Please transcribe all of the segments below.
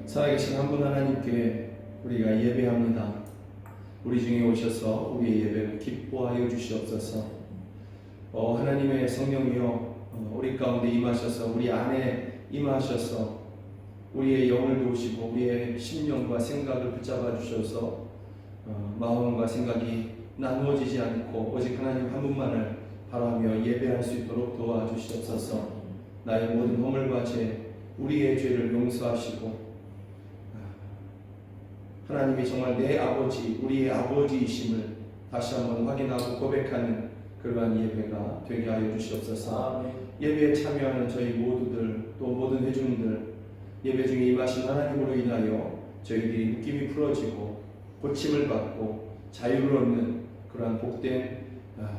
살아계신 한 분 하나님께 우리가 예배합니다. 우리 중에 오셔서 우리의 예배를 기뻐하여 주시옵소서. 하나님의 성령이여, 우리 가운데 임하셔서 우리 안에 임하셔서 우리의 영을 도우시고 우리의 심령과 생각을 붙잡아 주셔서 마음과 생각이 나누어지지 않고 오직 하나님 한 분만을 바라며 예배할 수 있도록 도와주시옵소서. 나의 모든 허물과 죄, 우리의 죄를 용서하시고 하나님이 정말 내 아버지, 우리의 아버지이심을 다시 한번 확인하고 고백하는 그러한 예배가 되게 하여 주시옵소서. 예배에 참여하는 저희 모두들, 또 모든 회중들, 예배 중에 임하신 하나님으로 인하여 저희들이 묶임이 풀어지고 고침을 받고 자유를 얻는 그러한 복된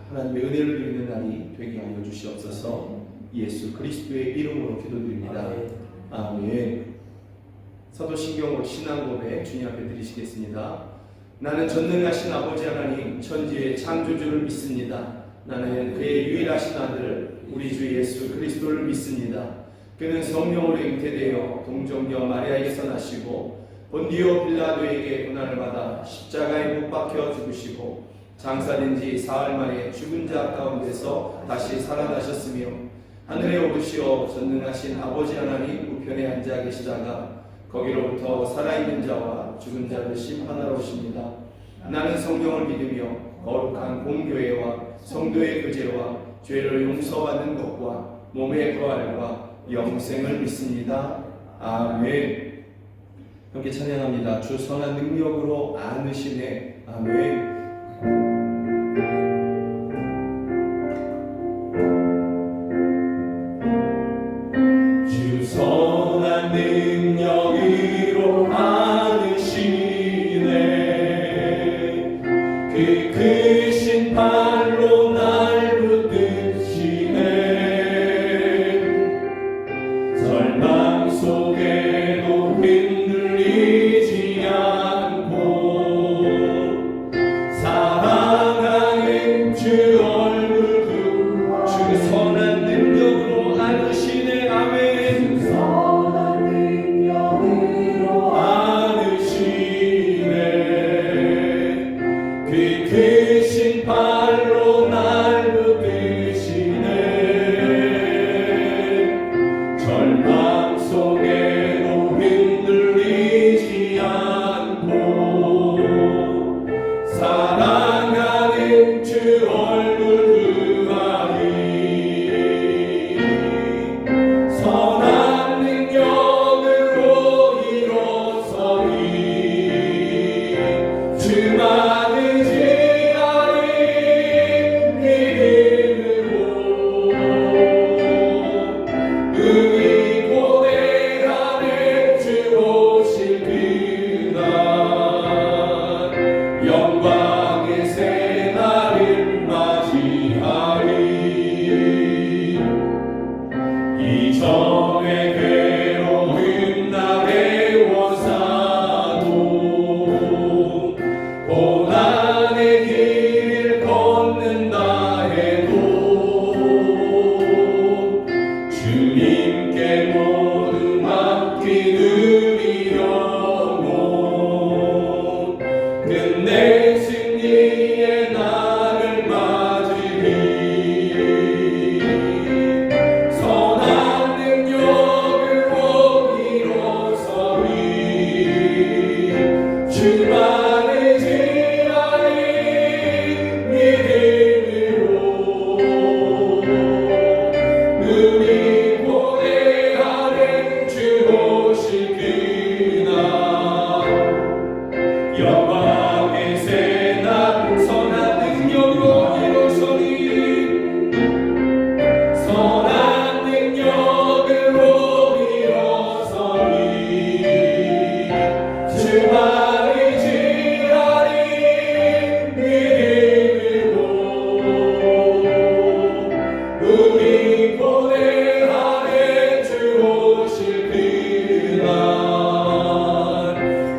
하나님의 은혜를 누리는 날이 되게 하여 주시옵소서. 예수 그리스도의 이름으로 기도드립니다. 아멘. 사도신경으로 신앙 고백 주님 앞에 드리시겠습니다. 나는 전능하신 아버지 하나님 천지의 창조주를 믿습니다. 나는 그의 유일하신 아들 우리 주 예수 그리스도를 믿습니다. 그는 성령으로 잉태되어 동정녀 마리아에게서 나시고 본디오 빌라도에게 고난을 받아 십자가에 못 박혀 죽으시고 장사된 지 사흘 만에 죽은 자 가운데서 다시 살아나셨으며 하늘에 오르시어 전능하신 아버지 하나님 우편에 앉아 계시다가 거기로부터 살아있는 자와 죽은 자를 심판하러 오십니다. 나는 성경을 믿으며 거룩한 공교회와 성도의 교제와 죄를 용서받는 것과 몸의 부활과 영생을 믿습니다. 아멘. 함께 찬양합니다. 주 선한 능력으로 안으시네. 아멘. 주 선한 능력으로 안으시네. 그 크신 발로 날 붙드시네. 절망 속에도 흔들리지 않고 사랑하는 주 얼굴 주 선한 능력으로 안으시네. 아멘. 크신 발로 날 붙드시네. 절망 속에도 흔들리지 않고 사랑하는 주 얼굴 구하리. 선한 능력으로 일어서리. 주만 영광의 새날을 맞이하리. 이전에 괴로운 나의 원사도 고난의 길을 걷는다 해도 주님께 모두 맡기는 영혼 끝내 승리의 날을 맞으리. 선한 능력으로 일어서리. 주만을 지하리. 믿음으로 눈이 고대하는 주 오실 그날 영광의 새날 선한 능력으로 일어서리. 선한 능력으로 일어서리. 주만을 지하리. 믿음으로 우리 고대하는 주 오실 그날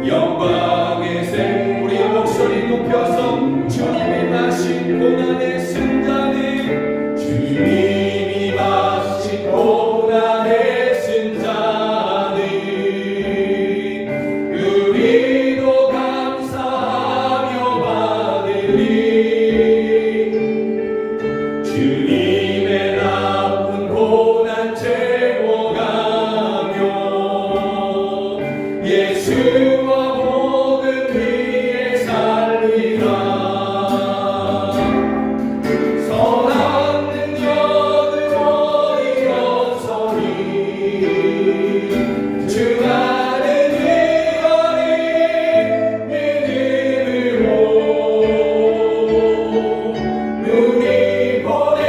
영광의 새 우리의 목소리 높여서 주님이 마신 고난의 승자는 주님이 마신 고난의 승자는 주님의 나쁜 고난 제공하며 예수와 복음 위에 살리라. 선한 능력으로 일어서니 주 안에 위하리 믿음으로 눈이 보내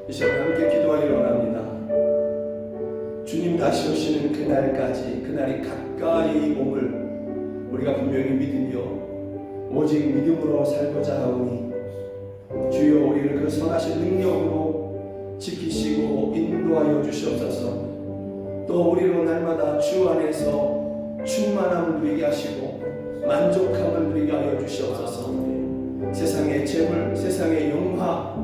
이 시간에 함께 기도하기를 원합니다. 주님 다시 오시는 그날까지, 그날이 가까이 옴을 우리가 분명히 믿으며 오직 믿음으로 살고자 하오니 주여 우리를 그 선하신 능력으로 지키시고 인도하여 주시옵소서. 또 우리로 날마다 주 안에서 충만함을 누리게 하시고 만족함을 누리게 하여 주시옵소서. 세상의 재물, 세상의 영화,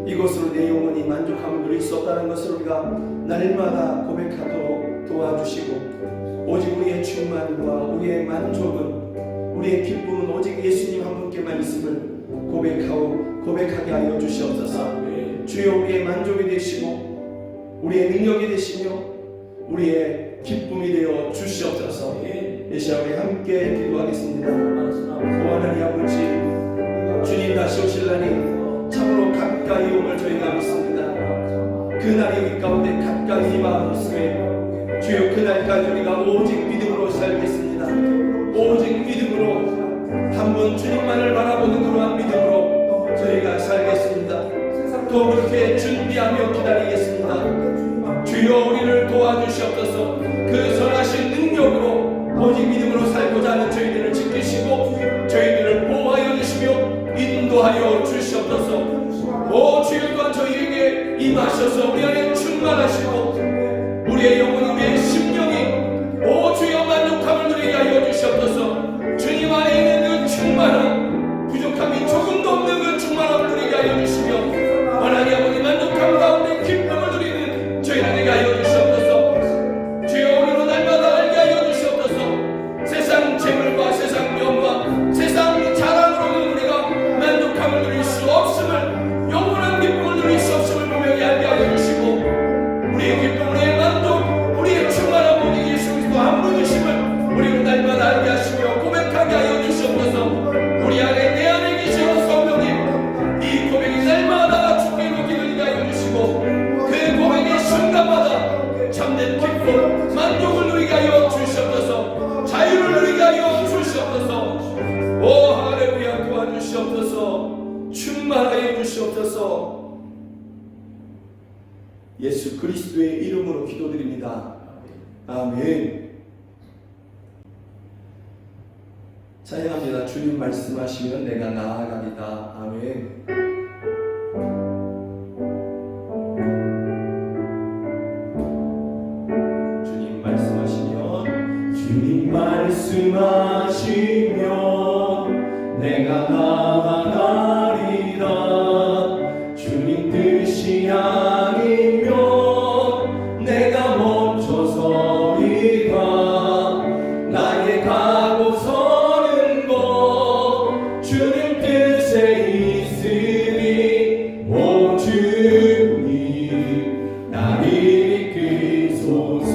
이것으로 내 영혼이 만족함을 누릴 수 없다는 것을 우리가 날마다 고백하도록 도와주시고, 오직 우리의 충만과 우리의 만족은, 우리의 기쁨은 오직 예수님 한 분께만 있음을 고백하게 하여 주시옵소서. 주여 우리의 만족이 되시고 우리의 능력이 되시며 우리의 기쁨이 되어 주시옵소서. 이 시간에 함께 기도하겠습니다. 오 하나님 아버지, 주님 다시 오실 날이 참으로 가까이 옴을 저희가 믿습니다. 그날이 우리 가운데 가까이 임하옵음에 주여 그날까지 우리가 오직 믿음으로 살겠습니다. 오직 믿음으로 한 번 주님만을 바라보는 그러한 믿음으로 저희가 살겠습니다. 또 그렇게 준비하며 기다리겠습니다. 주여 우리를 도와주시옵소서. 그 선하신 능력으로 오직 믿음으로 살고자 하는 저희들을 지키시고 저희들을 보호하여 주시며 인도하여 주시옵소서. 오 주여 또한 저희에게 임하셔서 우리 안에 충만하시고 우리의 영혼이, 우리의 심령이 오 주여 만족함을 누리게 하여 주시옵소서. 주님 안에 있는 그 충만함, 부족함이 조금도 없는 그 충만함을 누리게 하여 주시며 하나님 아버지 만족함 가운데 기쁨을 누리는 저희들에게 하여 주시옵소서. 주여 우리로 날마다 알게 하여 주시옵소서. 세상 재물과 세상 명과 세상 자랑으로는 우리가 만족함을 누릴 수 없음을, 영원한 기쁨을 누릴 수 없음을 분명히 알게 하여 주시고 우리의 기쁨, 우리의 만족, 우리의 충만함 오직 예수 그리스도 한 분이심을 우리로 날마다 알게 하시며 고백하게 하여 주시옵소서. 우리 안에 내 안에 계시는 성령님, 이 고백이 날마다 주께 높이 들리게 하여 주시고 그 고백의 순간마다 참된 기쁨, 만족을 누리게 하여 주시옵소서. 자유를 누리게 하여 주시옵소서. 오 할렐루야, 도와주시옵소서. 충만하여 주시옵소서. 예수 그리스도의 이름으로 기도드립니다. 아멘. 찬양합니다. 주님 말씀하시면 내가 나아가리다. 아멘. 주님 말씀하시면, 주님 말씀하시면 내가 나아가리라. 주님 뜻이 아니면 내가 멈춰서리라. 나의 가고 서는 것 주님 뜻에 있으니 오 주님 나를 이끌소서.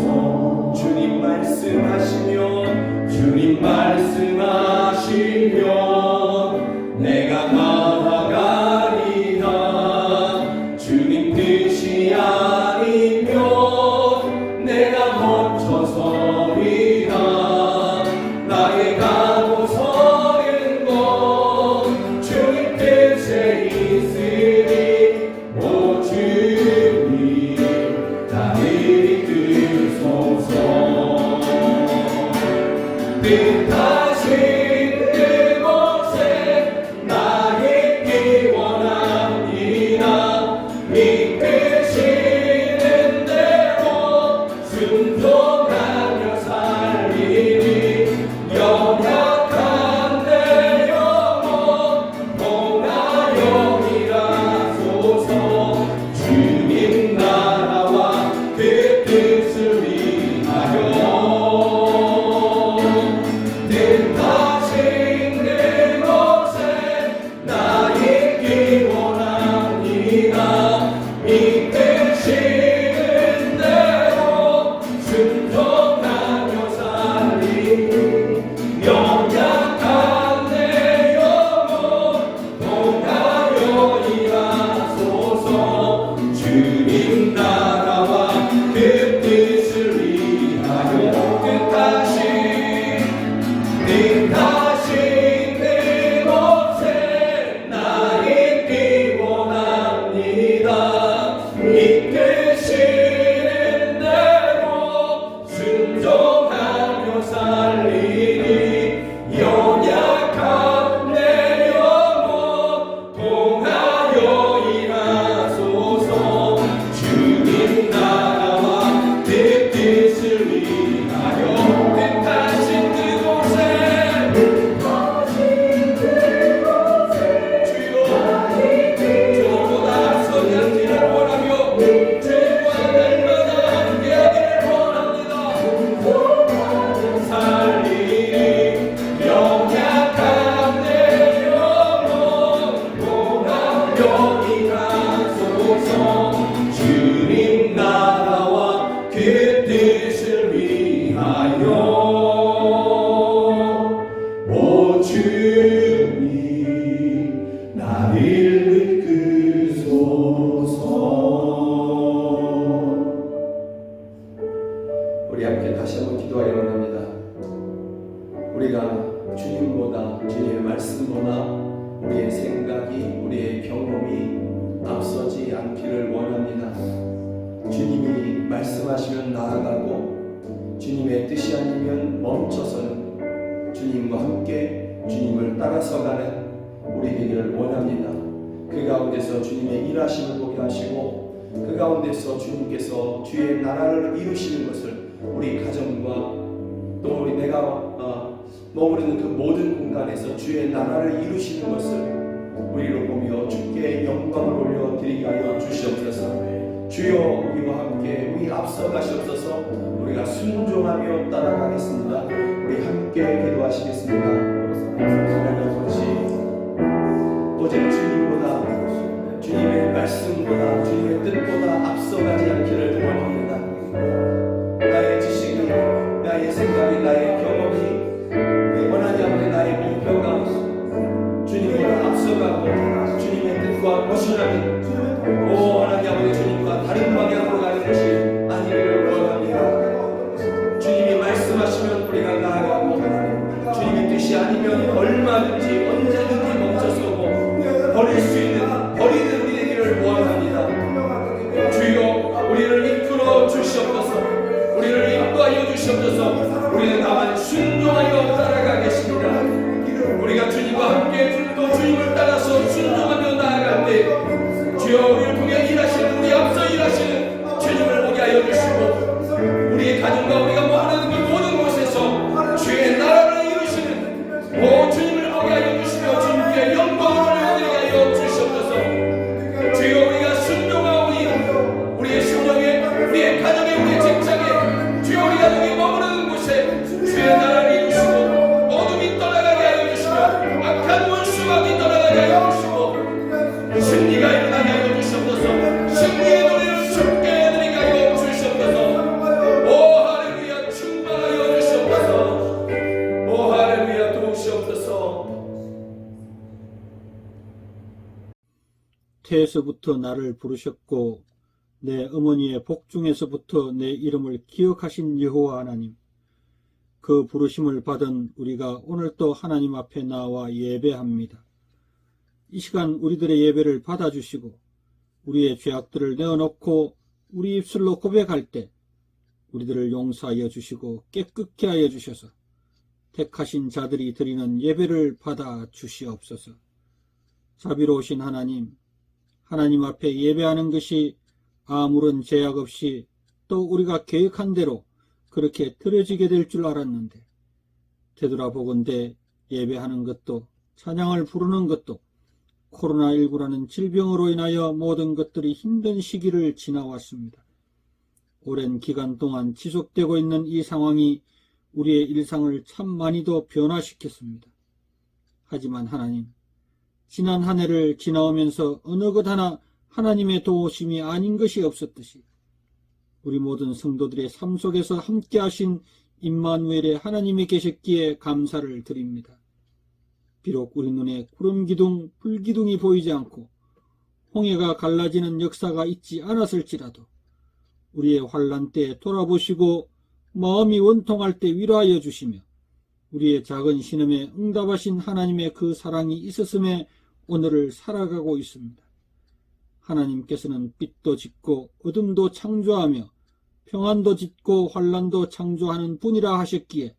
주님 말씀하시면, 주님 말씀하시면 내가 나아가리라. 주님 뜻이 아니면 내가 멈춰서리라. 나의 가고 서는 것 주님 뜻에 있으니 오 주님 나를 이끌소서. 뜻하신 그곳 주님 나를 이끌소서. 우리 함께 다시 한번 기도하기 원합니다. 우리가 주님보다, 주님의 말씀보다 우리의 생각이, 우리의 경험이 앞서지 않기를 원합니다. 주님이 말씀하시면 나아가고, 주님의 뜻이 아니면 멈춰서는 주님과 함께 주님을 따라서 가는 우리 되기를 원합니다. 그 가운데서 주님의 일하심을 보게 하시고, 그 가운데서 주님께서 주의 나라를 이루시는 것을 우리 가정과 또 우리 내가 머무르는 그 모든 공간에서 주의 나라를 이루시는 것을 우리로 보며 주께 영광을 올려드리게 하여 주시옵소서. 주여 우리와 함께 우리 앞서 가시옵소서. 우리가 순종하며 따라가겠습니다. 우리 함께 기도하시겠습니다. 하나님 아버지, 오직 주님보다, 주님의 말씀보다, 주님의 뜻보다 앞서가지 않기를 원합니다. 나의 지식이, 나의 생각이, 나의 경험이, 원하지 않는 나의 목표가 주님보다 앞서가고 주님의 뜻과 벗어나는, 하나님 아버지, 주님과 다른 방향으로 가는 것이 아니기를 원합니다. 주님이 말씀하시면 우리가 나아가고, 주님의 뜻이 아니면 얼마든지 언제든지 멈춰서고 버릴 수 있는, 버리는 우리 되기를 원합니다. 주여 우리를 이끌어 주시옵소서. 우리를 인도하여 주시옵소서. 우리는 다만 순종하여 따라가겠습니다. 우리가 주님과 함께 또 주님을 따라서 순종하며 나아갈 때 주여 우리를 통해 일하시는, 우리 앞서 일하시는 주님을 보게 하여 주시고, 우리의 가정과 우리가 머무르는 그 모든 곳에서 주의 나라를 이루시는 주님을 보게 하여 주시며 주님께 영광을 올려드리게 하여 주시옵소서. 주여 우리가 순종하오니 우리의 심령에, 우리의 가정에, 우리의 직장에, 주여 우리가 여기 머무르는 곳에 주의 나라를 이루시고 어둠이 떠나가게 하여 주시며 악한 원수막이 떠나가게 하여 주시고 승리가 일어나게 하여 주시옵소서. 승리의 노래를 주께 드리게 하여 주시옵소서. 오 할렐루야, 충만하여 주시옵소서. 오 할렐루야, 도우시옵소서. 태에서부터 나를 부르셨고 내 어머니의 복중에서부터 내 이름을 기억하신 여호와 하나님, 그 부르심을 받은 우리가 오늘 또 하나님 앞에 나와 예배합니다. 이 시간 우리들의 예배를 받아주시고 우리의 죄악들을 내어놓고 우리 입술로 고백할 때 우리들을 용서하여 주시고 깨끗게 하여 주셔서 택하신 자들이 드리는 예배를 받아 주시옵소서. 자비로우신 하나님, 하나님 앞에 예배하는 것이 아무런 제약 없이 또 우리가 계획한 대로 그렇게 드려지게 될 줄 알았는데, 되돌아보건대 예배하는 것도 찬양을 부르는 것도 코로나19라는 질병으로 인하여 모든 것들이 힘든 시기를 지나왔습니다. 오랜 기간 동안 지속되고 있는 이 상황이 우리의 일상을 참 많이도 변화시켰습니다. 하지만 하나님, 지난 한 해를 지나오면서 어느 것 하나 하나님의 도우심이 아닌 것이 없었듯이 우리 모든 성도들의 삶 속에서 함께 하신 임마누엘의 하나님이 계셨기에 감사를 드립니다. 비록 우리 눈에 구름기둥, 불기둥이 보이지 않고 홍해가 갈라지는 역사가 있지 않았을지라도 우리의 환난 때에 돌아보시고 마음이 원통할 때 위로하여 주시며 우리의 작은 신음에 응답하신 하나님의 그 사랑이 있었음에 오늘을 살아가고 있습니다. 하나님께서는 빛도 짓고 어둠도 창조하며 평안도 짓고 환난도 창조하는 분이라 하셨기에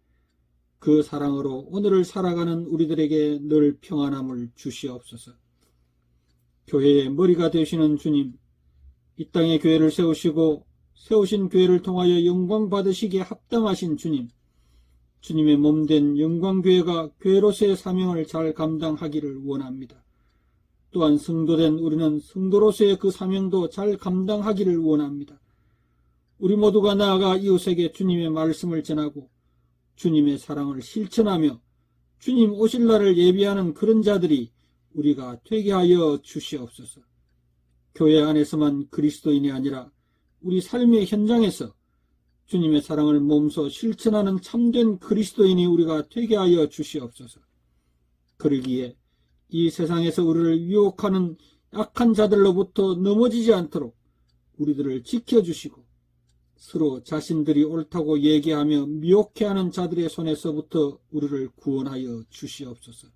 그 사랑으로 오늘을 살아가는 우리들에게 늘 평안함을 주시옵소서. 교회의 머리가 되시는 주님, 이 땅에 교회를 세우시고 세우신 교회를 통하여 영광 받으시기에 합당하신 주님, 주님의 몸된 영광교회가 교회로서의 사명을 잘 감당하기를 원합니다. 또한 성도된 우리는 성도로서의 그 사명도 잘 감당하기를 원합니다. 우리 모두가 나아가 이웃에게 주님의 말씀을 전하고 주님의 사랑을 실천하며 주님 오실 날을 예비하는 그런 자들이 우리가 되게 하여 주시옵소서. 교회 안에서만 그리스도인이 아니라 우리 삶의 현장에서 주님의 사랑을 몸소 실천하는 참된 그리스도인이 우리가 되게 하여 주시옵소서. 그러기에 이 세상에서 우리를 유혹하는 악한 자들로부터 넘어지지 않도록 우리들을 지켜주시고 서로 자신들이 옳다고 얘기하며 미혹해하는 자들의 손에서부터 우리를 구원하여 주시옵소서.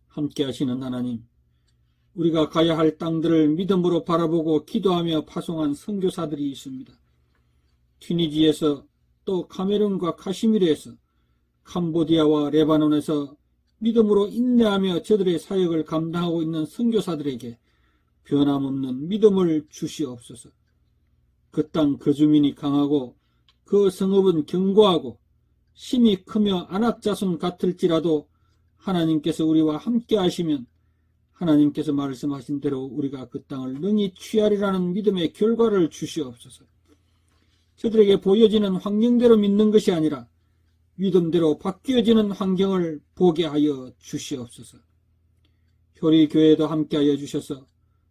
함께 하시는 하나님, 우리가 가야 할 땅들을 믿음으로 바라보고 기도하며 파송한 선교사들이 있습니다. 튀니지에서 또 카메룬과 카시미르에서 캄보디아와 레바논에서 믿음으로 인내하며 저들의 사역을 감당하고 있는 선교사들에게 변함없는 믿음을 주시옵소서. 그 땅 그 주민이 강하고 그 성읍은 견고하고 심이 크며 안악자손 같을지라도 하나님께서 우리와 함께 하시면 하나님께서 말씀하신 대로 우리가 그 땅을 능히 취하리라는 믿음의 결과를 주시옵소서. 저들에게 보여지는 환경대로 믿는 것이 아니라 믿음대로 바뀌어지는 환경을 보게 하여 주시옵소서. 효리교회도 함께하여 주셔서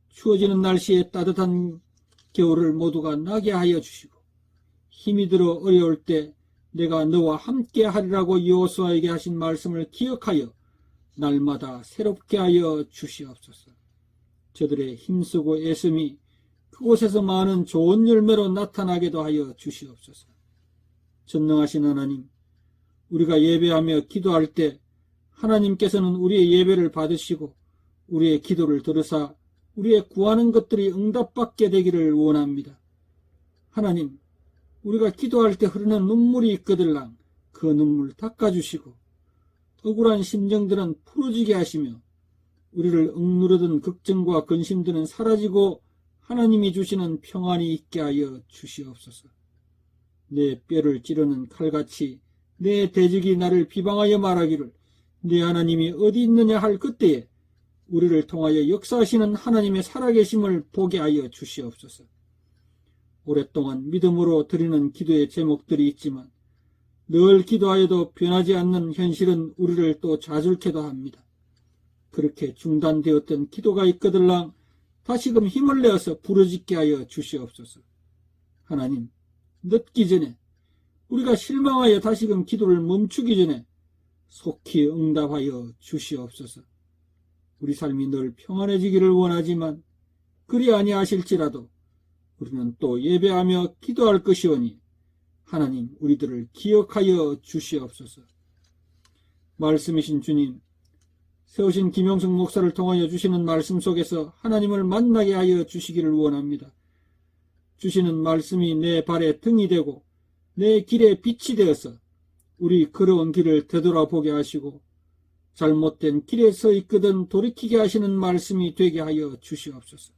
추워지는 날씨에 따뜻한 겨울을 모두가 나게 하여 주시고 힘이 들어 어려울 때 내가 너와 함께하리라고 여호수아에게 하신 말씀을 기억하여 날마다 새롭게 하여 주시옵소서. 저들의 힘쓰고 애씀이 그곳에서 많은 좋은 열매로 나타나게도 하여 주시옵소서. 전능하신 하나님, 우리가 예배하며 기도할 때 하나님께서는 우리의 예배를 받으시고 우리의 기도를 들으사 우리의 구하는 것들이 응답받게 되기를 원합니다. 하나님, 우리가 기도할 때 흐르는 눈물이 있거들랑 그 눈물 닦아주시고 억울한 심정들은 풀어지게 하시며 우리를 억누르던 걱정과 근심들은 사라지고 하나님이 주시는 평안이 있게 하여 주시옵소서. 내 뼈를 찌르는 칼같이 내 대적이 나를 비방하여 말하기를 네 하나님이 어디 있느냐 할 그때에 우리를 통하여 역사하시는 하나님의 살아계심을 보게 하여 주시옵소서. 오랫동안 믿음으로 드리는 기도의 제목들이 있지만 늘 기도하여도 변하지 않는 현실은 우리를 또 좌절케도 합니다. 그렇게 중단되었던 기도가 있거들랑 다시금 힘을 내어서 부르짖게 하여 주시옵소서. 하나님, 늦기 전에 우리가 실망하여 다시금 기도를 멈추기 전에 속히 응답하여 주시옵소서. 우리 삶이 늘 평안해지기를 원하지만 그리 아니하실지라도 우리는 또 예배하며 기도할 것이오니 하나님 우리들을 기억하여 주시옵소서. 말씀이신 주님, 세우신 김용석 목사를 통하여 주시는 말씀 속에서 하나님을 만나게 하여 주시기를 원합니다. 주시는 말씀이 내 발에 등이 되고 내 길에 빛이 되어서 우리 걸어온 길을 되돌아보게 하시고 잘못된 길에 서 있거든 돌이키게 하시는 말씀이 되게 하여 주시옵소서.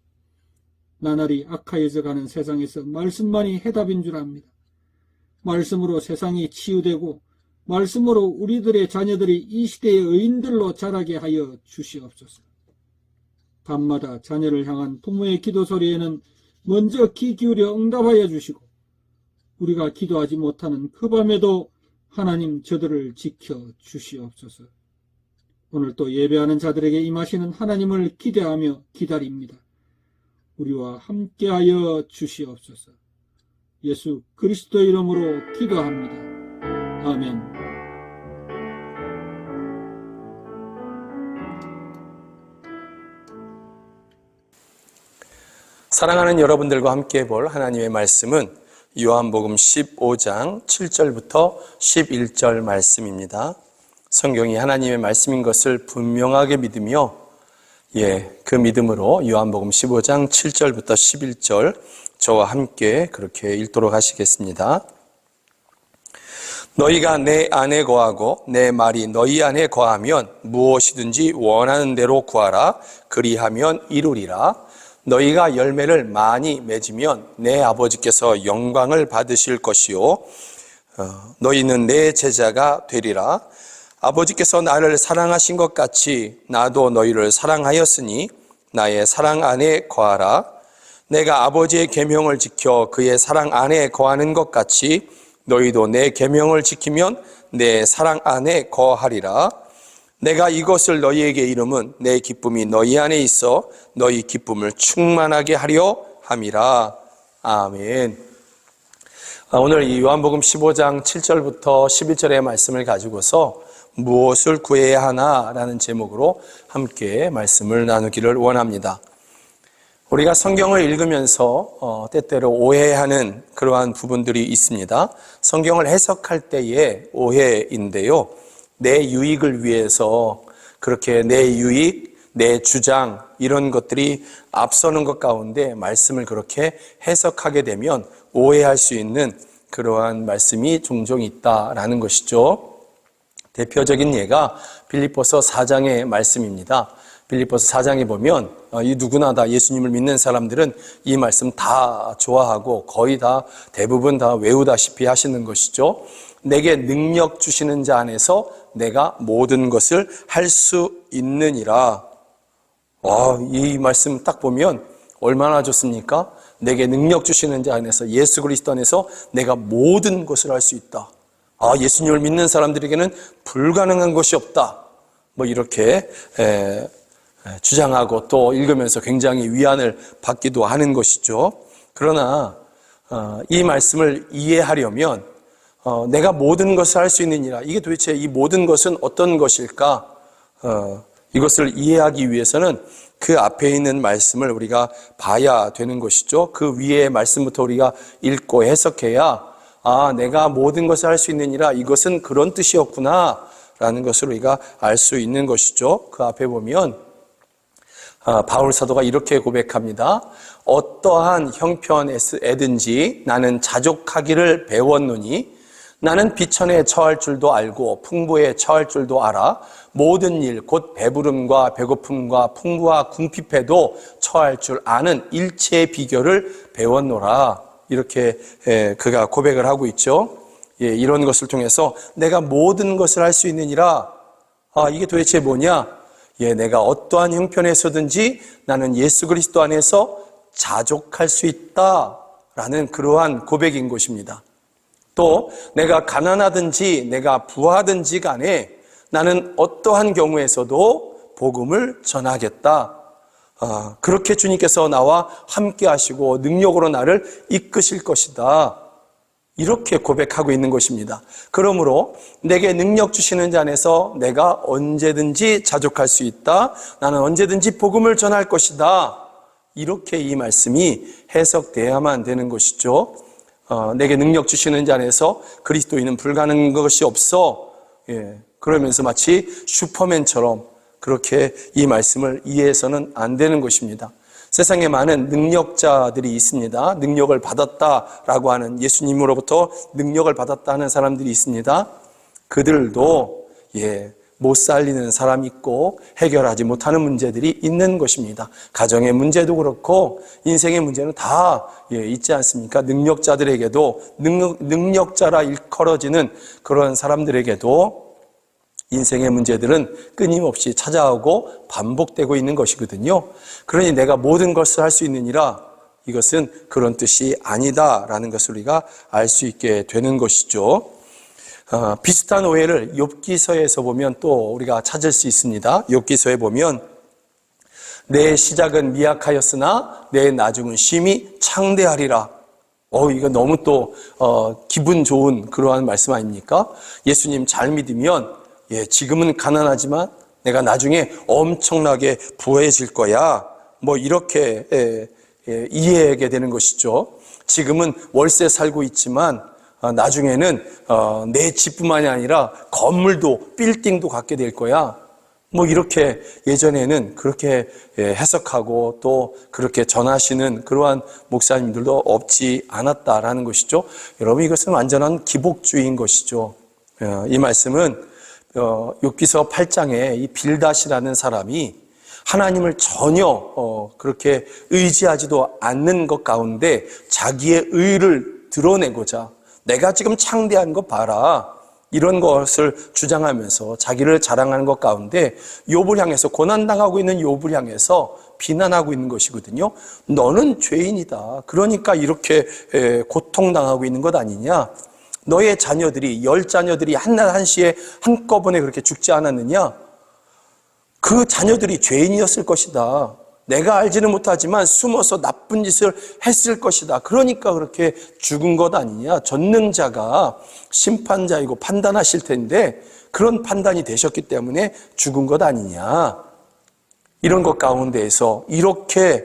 나날이 악하여져 가는 세상에서 말씀만이 해답인 줄 압니다. 말씀으로 세상이 치유되고 말씀으로 우리들의 자녀들이 이 시대의 의인들로 자라게 하여 주시옵소서. 밤마다 자녀를 향한 부모의 기도 소리에는 먼저 귀 기울여 응답하여 주시고 우리가 기도하지 못하는 그 밤에도 하나님 저들을 지켜 주시옵소서. 오늘 또 예배하는 자들에게 임하시는 하나님을 기대하며 기다립니다. 우리와 함께하여 주시옵소서. 예수 그리스도 이름으로 기도합니다. 아멘. 사랑하는 여러분들과 함께 볼 하나님의 말씀은 요한복음 15장 7절부터 11절 말씀입니다. 성경이 하나님의 말씀인 것을 분명하게 믿으며 그 믿음으로 요한복음 15장 7절부터 11절 저와 함께 그렇게 읽도록 하시겠습니다. 너희가 내 안에 거하고 내 말이 너희 안에 거하면 무엇이든지 원하는 대로 구하라. 그리하면 이루리라. 너희가 열매를 많이 맺으면 내 아버지께서 영광을 받으실 것이요 너희는 내 제자가 되리라. 아버지께서 나를 사랑하신 것 같이 나도 너희를 사랑하였으니 나의 사랑 안에 거하라. 내가 아버지의 계명을 지켜 그의 사랑 안에 거하는 것 같이 너희도 내 계명을 지키면 내 사랑 안에 거하리라. 내가 이것을 너희에게 이름은 내 기쁨이 너희 안에 있어 너희 기쁨을 충만하게 하려 함이라. 아멘. 오늘 이 요한복음 15장 7절부터 11절의 말씀을 가지고서 무엇을 구해야 하나라는 제목으로 함께 말씀을 나누기를 원합니다. 우리가 성경을 읽으면서 때때로 오해하는 그러한 부분들이 있습니다. 성경을 해석할 때의 오해인데요. 내 유익을 위해서 그렇게 내 유익, 내 주장 이런 것들이 앞서는 것 가운데 말씀을 그렇게 해석하게 되면 오해할 수 있는 그러한 말씀이 종종 있다라는 것이죠. 대표적인 예가 빌립보서 4장의 말씀입니다. 빌립보서 4장에 보면 이 누구나 다 예수님을 믿는 사람들은 이 말씀 다 좋아하고 거의 다 대부분 다 외우다시피 하시는 것이죠. 내게 능력 주시는 자 안에서 내가 모든 것을 할 수 있느니라. 이 말씀 딱 보면 얼마나 좋습니까? 내게 능력 주시는 자 안에서 예수 그리스도 안에서 내가 모든 것을 할 수 있다. 예수님을 믿는 사람들에게는 불가능한 것이 없다. 뭐 이렇게 주장하고 또 읽으면서 굉장히 위안을 받기도 하는 것이죠. 그러나 이 말씀을 이해하려면 내가 모든 것을 할 수 있느니라. 이게 도대체 이 모든 것은 어떤 것일까? 이것을 이해하기 위해서는 그 앞에 있는 말씀을 우리가 봐야 되는 것이죠. 그 위의 말씀부터 우리가 읽고 해석해야 내가 모든 것을 할 수 있느니라. 이것은 그런 뜻이었구나 라는 것을 우리가 알 수 있는 것이죠. 그 앞에 보면 바울 사도가 이렇게 고백합니다. 어떠한 형편에든지 나는 자족하기를 배웠노니 나는 비천에 처할 줄도 알고 풍부에 처할 줄도 알아 모든 일 곧 배부름과 배고픔과 풍부와 궁핍에도 처할 줄 아는 일체의 비결을 배웠노라. 이렇게 그가 고백을 하고 있죠. 이런 것을 통해서 내가 모든 것을 할 수 있느니라. 이게 도대체 뭐냐? 내가 어떠한 형편에서든지 나는 예수 그리스도 안에서 자족할 수 있다라는 그러한 고백인 것입니다. 또 내가 가난하든지 내가 부하든지 간에 나는 어떠한 경우에서도 복음을 전하겠다. 그렇게 주님께서 나와 함께 하시고 능력으로 나를 이끄실 것이다. 이렇게 고백하고 있는 것입니다. 그러므로 내게 능력 주시는 자 안에서 내가 언제든지 자족할 수 있다. 나는 언제든지 복음을 전할 것이다. 이렇게 이 말씀이 해석되어야만 되는 것이죠. 내게 능력 주시는 자 안에서 그리스도인은 불가능한 것이 없어. 그러면서 마치 슈퍼맨처럼 그렇게 이 말씀을 이해해서는 안 되는 것입니다. 세상에 많은 능력자들이 있습니다. 능력을 받았다라고 하는 예수님으로부터 능력을 받았다 하는 사람들이 있습니다. 그들도 못 살리는 사람이 있고 해결하지 못하는 문제들이 있는 것입니다. 가정의 문제도 그렇고 인생의 문제는 다 있지 않습니까? 능력자들에게도 능력자라 일컬어지는 그런 사람들에게도 인생의 문제들은 끊임없이 찾아오고 반복되고 있는 것이거든요. 그러니 내가 모든 것을 할 수 있느니라. 이것은 그런 뜻이 아니다라는 것을 우리가 알 수 있게 되는 것이죠. 비슷한 오해를 욥기서에서 보면 또 우리가 찾을 수 있습니다. 욥기서에 보면 내 시작은 미약하였으나 내 나중은 심히 창대하리라. 이거 너무 또 기분 좋은 그러한 말씀 아닙니까? 예수님 잘 믿으면 지금은 가난하지만 내가 나중에 엄청나게 부해질 거야. 뭐 이렇게 이해하게 되는 것이죠. 지금은 월세 살고 있지만 나중에는 내 집뿐만이 아니라 건물도 빌딩도 갖게 될 거야. 뭐 이렇게 예전에는 그렇게 해석하고 또 그렇게 전하시는 그러한 목사님들도 없지 않았다라는 것이죠. 여러분 이것은 완전한 기복주의인 것이죠. 이 말씀은 욥기서 8장에 이 빌닷이라는 사람이 하나님을 전혀 그렇게 의지하지도 않는 것 가운데 자기의 의를 드러내고자 내가 지금 창대한 거 봐라 이런 것을 주장하면서 자기를 자랑하는 것 가운데 욥을 향해서 고난당하고 있는 욥을 향해서 비난하고 있는 것이거든요. 너는 죄인이다. 그러니까 이렇게 고통당하고 있는 것 아니냐. 너의 자녀들이 10자녀들이 한날 한시에 한꺼번에 그렇게 죽지 않았느냐? 그 자녀들이 죄인이었을 것이다. 내가 알지는 못하지만 숨어서 나쁜 짓을 했을 것이다. 그러니까 그렇게 죽은 것 아니냐? 전능자가 심판자이고 판단하실 텐데 그런 판단이 되셨기 때문에 죽은 것 아니냐. 이런 것 가운데에서 이렇게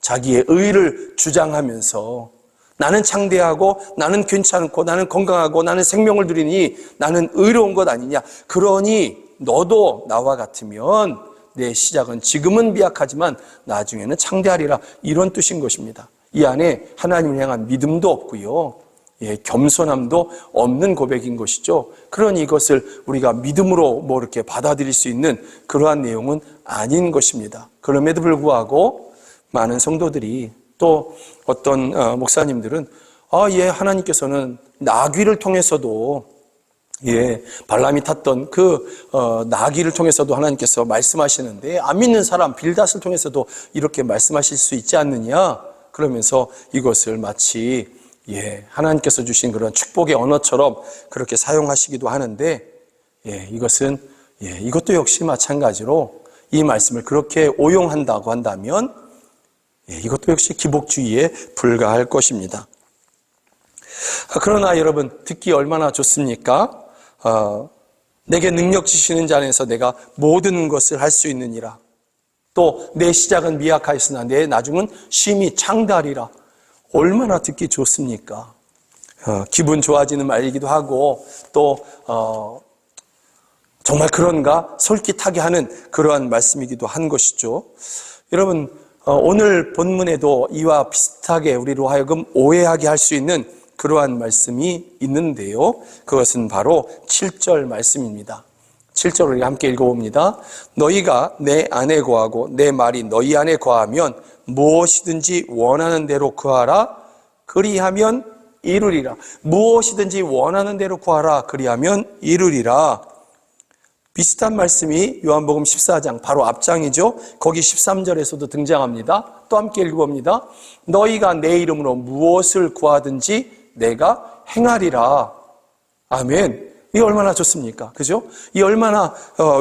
자기의 의를 주장하면서 나는 창대하고 나는 괜찮고 나는 건강하고 나는 생명을 누리니 나는 의로운 것 아니냐. 그러니 너도 나와 같으면 내 시작은 지금은 미약하지만 나중에는 창대하리라. 이런 뜻인 것입니다. 이 안에 하나님을 향한 믿음도 없고요. 겸손함도 없는 고백인 것이죠. 그러니 이것을 우리가 믿음으로 이렇게 받아들일 수 있는 그러한 내용은 아닌 것입니다. 그럼에도 불구하고 많은 성도들이 또 어떤 목사님들은 하나님께서는 나귀를 통해서도 발람이 탔던 그 나귀를 통해서도 하나님께서 말씀하시는데 안 믿는 사람 빌닷을 통해서도 이렇게 말씀하실 수 있지 않느냐. 그러면서 이것을 마치 하나님께서 주신 그런 축복의 언어처럼 그렇게 사용하시기도 하는데 이것도 역시 마찬가지로 이 말씀을 그렇게 오용한다고 한다면 이것도 역시 기복주의에 불과할 것입니다. 그러나 여러분 듣기 얼마나 좋습니까? 내게 능력 주시는 자 안에서 내가 모든 것을 할 수 있느니라. 또 내 시작은 미약하였으나 내 나중은 심히 창대하리라. 얼마나 듣기 좋습니까? 기분 좋아지는 말이기도 하고 또 정말 그런가 솔깃하게 하는 그러한 말씀이기도 한 것이죠. 여러분 오늘 본문에도 이와 비슷하게 우리로 하여금 오해하게 할 수 있는 그러한 말씀이 있는데요. 그것은 바로 7절 말씀입니다. 7절을 우리 함께 읽어봅니다. 너희가 내 안에 거하고 내 말이 너희 안에 거하면 무엇이든지 원하는 대로 구하라. 그리하면 이루리라. 무엇이든지 원하는 대로 구하라. 그리하면 이루리라. 비슷한 말씀이 요한복음 14장 바로 앞장이죠. 거기 13절에서도 등장합니다. 또 함께 읽어봅니다. 너희가 내 이름으로 무엇을 구하든지 내가 행하리라. 아멘. 이 얼마나 좋습니까? 그죠? 이 얼마나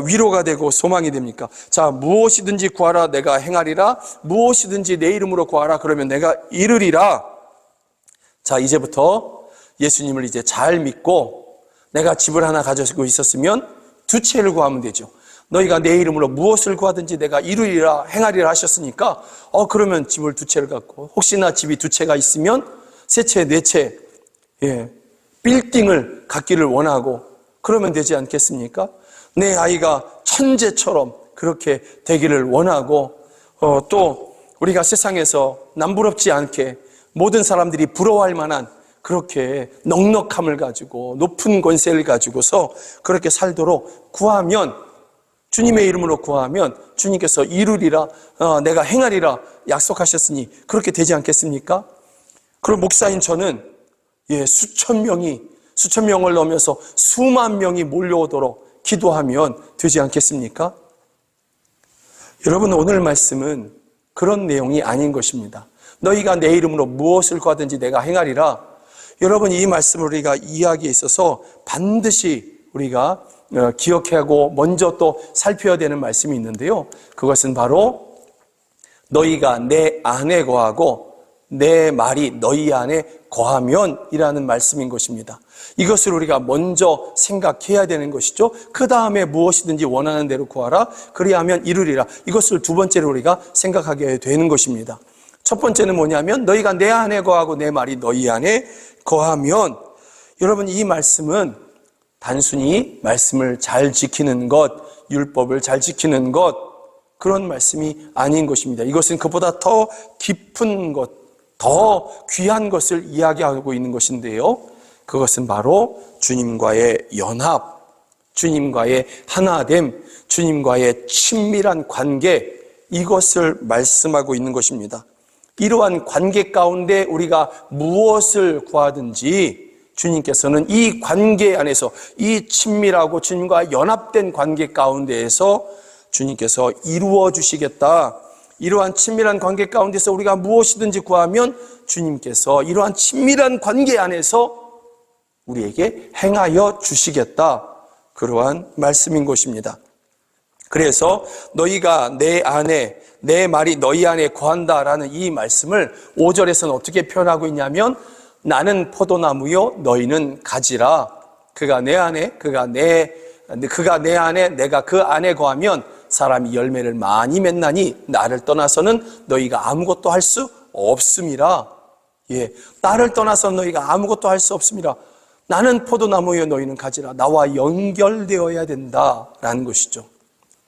위로가 되고 소망이 됩니까? 자, 무엇이든지 구하라 내가 행하리라. 무엇이든지 내 이름으로 구하라 그러면 내가 이루리라. 자, 이제부터 예수님을 이제 잘 믿고 내가 집을 하나 가지고 있었으면 2채를 구하면 되죠. 너희가 내 이름으로 무엇을 구하든지 내가 이루리라 행하리라 하셨으니까 그러면 집을 2채를 갖고 혹시나 집이 2채가 있으면 3채, 4채 빌딩을 갖기를 원하고 그러면 되지 않겠습니까? 내 아이가 천재처럼 그렇게 되기를 원하고 또 우리가 세상에서 남부럽지 않게 모든 사람들이 부러워할 만한 그렇게 넉넉함을 가지고 높은 권세를 가지고서 그렇게 살도록 구하면 주님의 이름으로 구하면 주님께서 이루리라 내가 행하리라 약속하셨으니 그렇게 되지 않겠습니까? 그리고 목사인 저는 수천 명을 넘어서 수만 명이 몰려오도록 기도하면 되지 않겠습니까? 여러분 오늘 말씀은 그런 내용이 아닌 것입니다. 너희가 내 이름으로 무엇을 구하든지 내가 행하리라. 여러분 이 말씀을 우리가 이해하기에 있어서 반드시 우리가 기억하고 먼저 또 살펴야 되는 말씀이 있는데요. 그것은 바로 너희가 내 안에 거하고 내 말이 너희 안에 거하면 이라는 말씀인 것입니다. 이것을 우리가 먼저 생각해야 되는 것이죠. 그 다음에 무엇이든지 원하는 대로 구하라. 그리하면 이루리라. 이것을 두 번째로 우리가 생각하게 되는 것입니다. 첫 번째는 뭐냐면 너희가 내 안에 거하고 내 말이 너희 안에 거하면 여러분 이 말씀은 단순히 말씀을 잘 지키는 것, 율법을 잘 지키는 것 그런 말씀이 아닌 것입니다. 이것은 그보다 더 깊은 것, 더 귀한 것을 이야기하고 있는 것인데요. 그것은 바로 주님과의 연합, 주님과의 하나됨, 주님과의 친밀한 관계 이것을 말씀하고 있는 것입니다. 이러한 관계 가운데 우리가 무엇을 구하든지 주님께서는 이 관계 안에서 이 친밀하고 주님과 연합된 관계 가운데에서 주님께서 이루어 주시겠다. 이러한 친밀한 관계 가운데서 우리가 무엇이든지 구하면 주님께서 이러한 친밀한 관계 안에서 우리에게 행하여 주시겠다. 그러한 말씀인 것입니다. 그래서 너희가 내 안에 내 말이 너희 안에 거한다라는 이 말씀을 5절에서는 어떻게 표현하고 있냐면 나는 포도나무요 너희는 가지라. 그가 내 안에, 그가 내 안에, 내가 그 안에 거하면 사람이 열매를 많이 맺나니 나를 떠나서는 너희가 아무것도 할 수 없음이라. 예, 나를 떠나서 너희가 아무것도 할 수 없음이라. 나는 포도나무여 너희는 가지라. 나와 연결되어야 된다라는 것이죠.